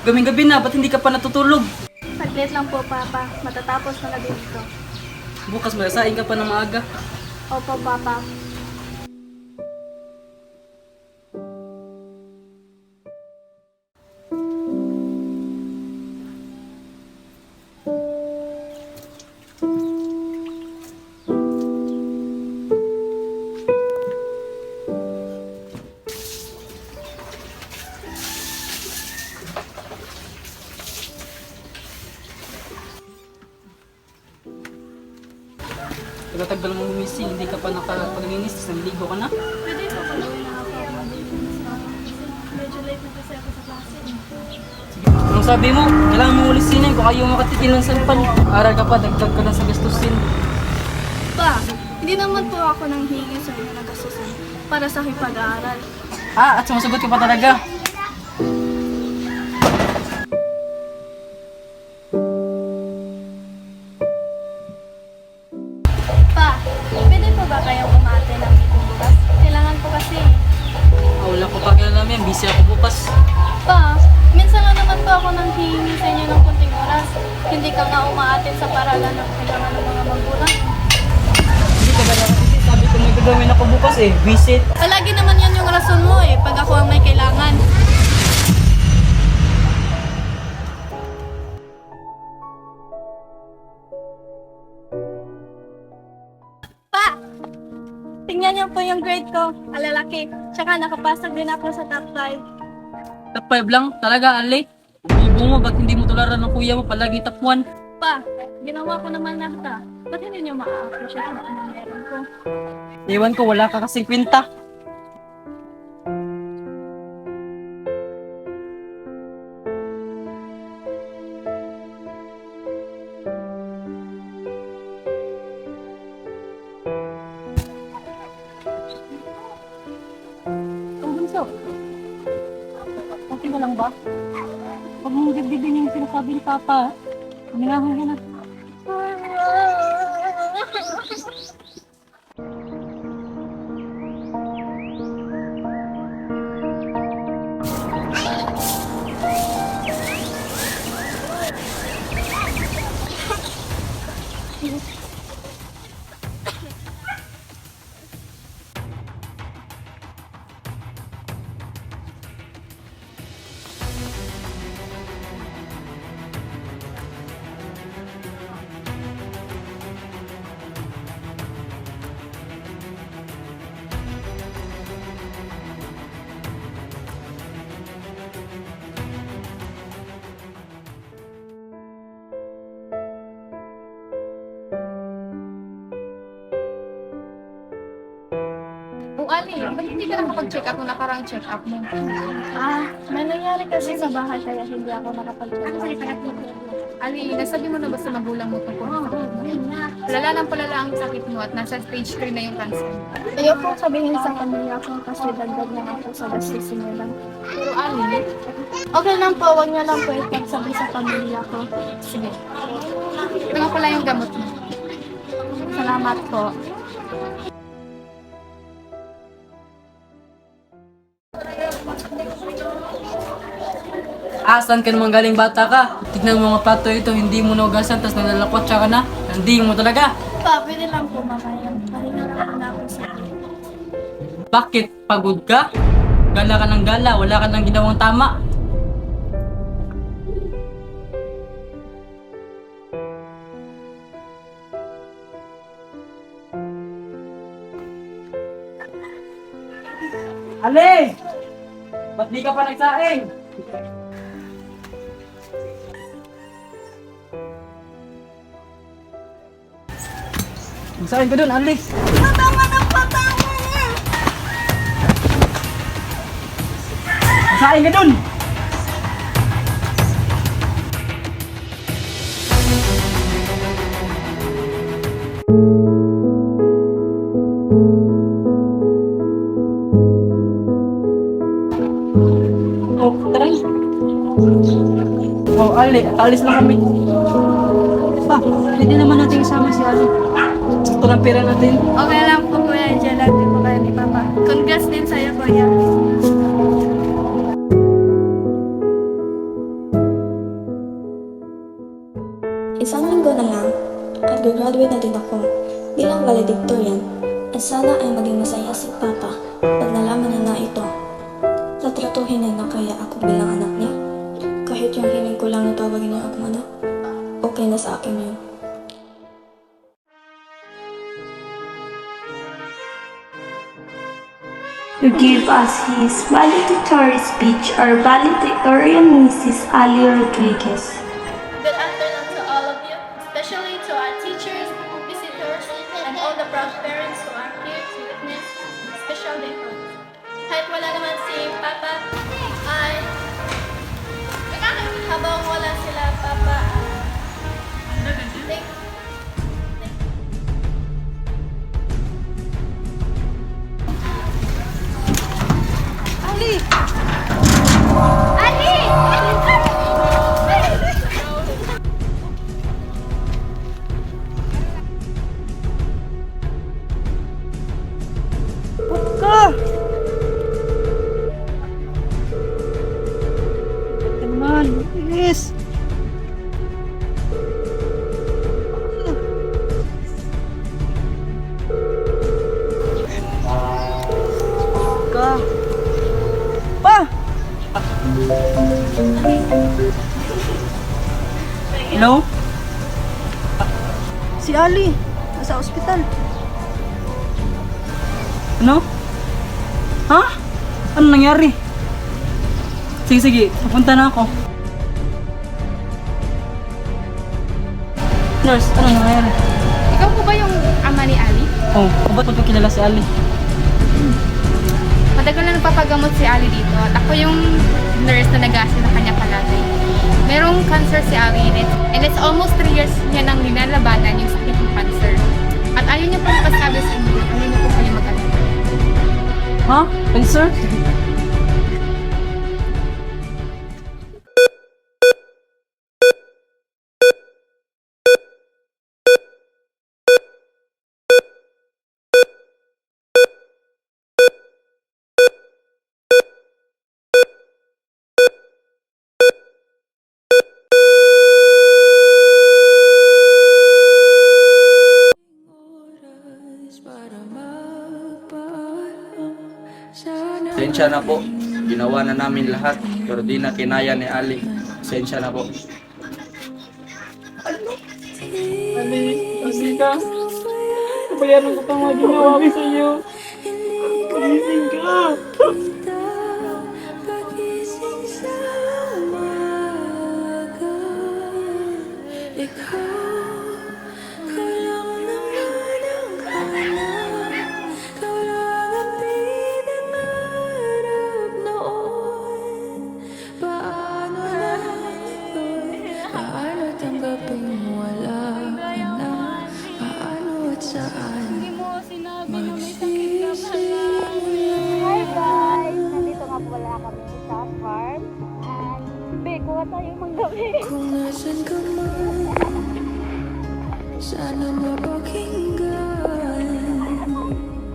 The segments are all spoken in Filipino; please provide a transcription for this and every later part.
Gaming-gabi na, ba't hindi ka pa natutulog? Saglit lang po, Papa. Matatapos na din ito. Bukas malasain ka pa ng maaga. Opo, Papa. Tagal mo humising, hindi ka pa nakapag-linis, tapos naliligo ka na. Pwede po pag-uwi na ako ng business na ako. Kasi medyo late na kasi ako sa klase. Sige, anong sabi mo? Kailangan mo ulisinin kung ayaw makatitil ng salpan. Aral ka pa, dagdag ka na sa gastusin. Pa, hindi naman po ako nang hingi sa inyo ng gastusin para sa aking pag-aaral. At sumasagot ka pa talaga. Pa, pwede po ba kayong umate ng meeting bukas? Kailangan po kasi. Wala ko pa kilala yan, busy ako bukas. Pa, minsan lang naman po ako nang hihingi sa inyo ng kunting oras. Hindi ka nga umaatin sa paralan ng kailangan ng mga magulang. Hindi ka ba nakasisi? Sabi ko may gagawin ako bukas visit. Palagi naman yan yung rason mo pag ako ang may kailangan. Pa! Tingnan niyo po yung grade ko, alalaki. Tsaka nakapasag din ako sa top 5. Top 5 lang? Talaga, Ali? Bibo mo, ba't hindi mo tularan ng kuya mo palagi top 1? Pa, ginawa ko naman nata. Ba't hindi niyo ma-appreciate kung ano meron ko? Iwan ko, wala ka kasing kwenta. Ang bunso. Okay na lang ba? Huwag mong dibdibin yung sinasabi ni Papa. Huminahon ka na. O Ali, ba't hindi ka nakapag-check up nung nakarang check up mo? May nangyari kasi sa bahay kaya hindi ako nakapag-check. Ali, nasabi mo na ba sa magulang mo tungkol sa sakit mo? Palala ng palala ang sakit mo at nasa stage 3 na yung cancer. Ayaw po sabihin sa pamilya ko kasi dagdag na ako sa gastusin nila. Pero Ali, Okay lang po, huwag niyo lang po ipagsabi sa pamilya ko. sige. Ito nga pala yung gamot mo. Salamat po. Saan ka naman galing bata ka? Tignan mo mga plato ito, hindi mo naugasan, tapos nalalakot siya ka na. Hindi mo talaga. Pa, pwede lang po mamaya. Pahinga lang muna ako sa Bakit? Pagod ka? Gala ka ng gala, wala ka ng ginawang tama. Ale! Ba't di ka pa nagsaing? Magsaing ka dun, Ali! Patama na, patama na! Magsaing ka dun! Oh, tara. Oh, Ali, alis na kami. Pa, pwede naman natin isama si Ali. Sakto ng pera natin. Okay lang po, Kuya. Diyan lang din po kayo ni Papa. Congrats din sa'yo, Kuya. Gumraduate na din ako bilang valedictorian at sana ay maging masaya si Papa pag nalaman na ito. Tatratuhin niya na kaya ako bilang anak niya. Kahit yung hiling ko lang na tawagin niya akong anak, okay na sa akin yun. To give us his valedictory speech our valedictorian Mrs. Ali Rodriguez. Good afternoon to all of you, especially to our teachers, visitors, and all the proud parents who are here to witness this special day for us. Kahit wala naman si Papa, habang wala sila Papa, thank Naman, bilis. Ka. Pa! Hello? Si Ali, nasa ospital. Ano? Ha? Ano nangyari? Sige, pupunta na ako. Nurse, ano nangyari? Ikaw po ba yung ama ni Ali? Oh, ba't mo kilala si Ali? Matagal na nagpapagamot si Ali dito at ako yung nurse na nag-assist sa kanya palagi. Merong cancer si Ali and it's almost 3 years niya nang nilalabanan yung sakit ng cancer. At ayaw niya pa nakasabi sa inyo, ayaw niyo po kayo mag-alala. Ha? Cancer? Pasensya na po. Ginawa na namin lahat pero di na kinaya ni Ali. Pasensya na po. Ali, kasi ka. Kabayaran ko pa mga ginawa ko sa iyo. Gising ka. Hindi mo sinabi na may sakit ka pala. Hi guys! Nandito nga po wala kami sa farm. And, be, kuha tayo manggabi. Kung nasan ka man, sana mapakinggan.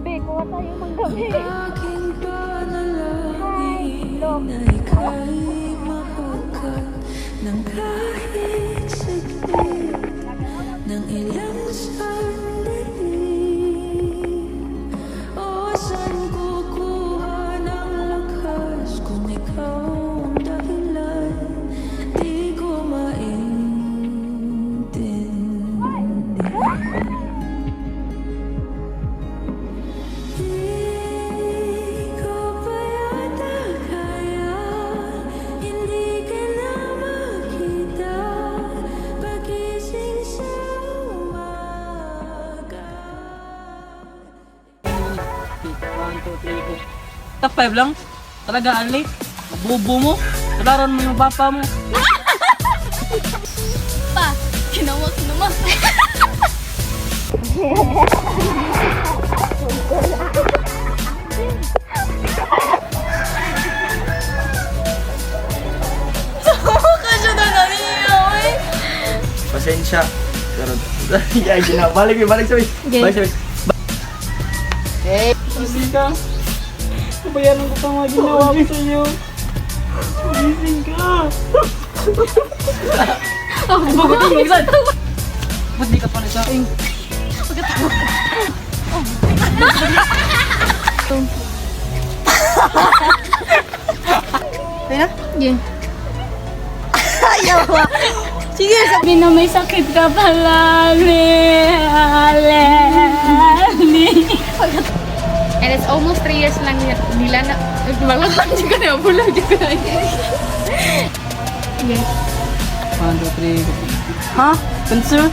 Be, kuha tayo manggabi. Aking panalangin na ika'y mahagkat ng kahit saglit ng ilang sandali. O saan kukuha ng lakas kung ikaw ang dahilan? Di ko maintindihan. Di ko pa yata kaya, hindi ka na makita pagising sa umaga. 1, 2, 3, 4. Top 5 lang? Talaga, Ali? Bobo mo? Tularan mo yung papa mo. Pa, ginawa ko naman. Pasensya. Pero ya, balik sabi. Balik sabi. Gising ka. Kabayaran ko pa mga ginawa ko sa iyo. Gising ka. Ba't di ka pa nagsaing? Yeah. Sabi na may sakit ka pala, Ale. And it's almost 3 years lang nila na... Malakang di ka na, bulag di ka na. Yes. 1, 2, 3. Ha? Cancer?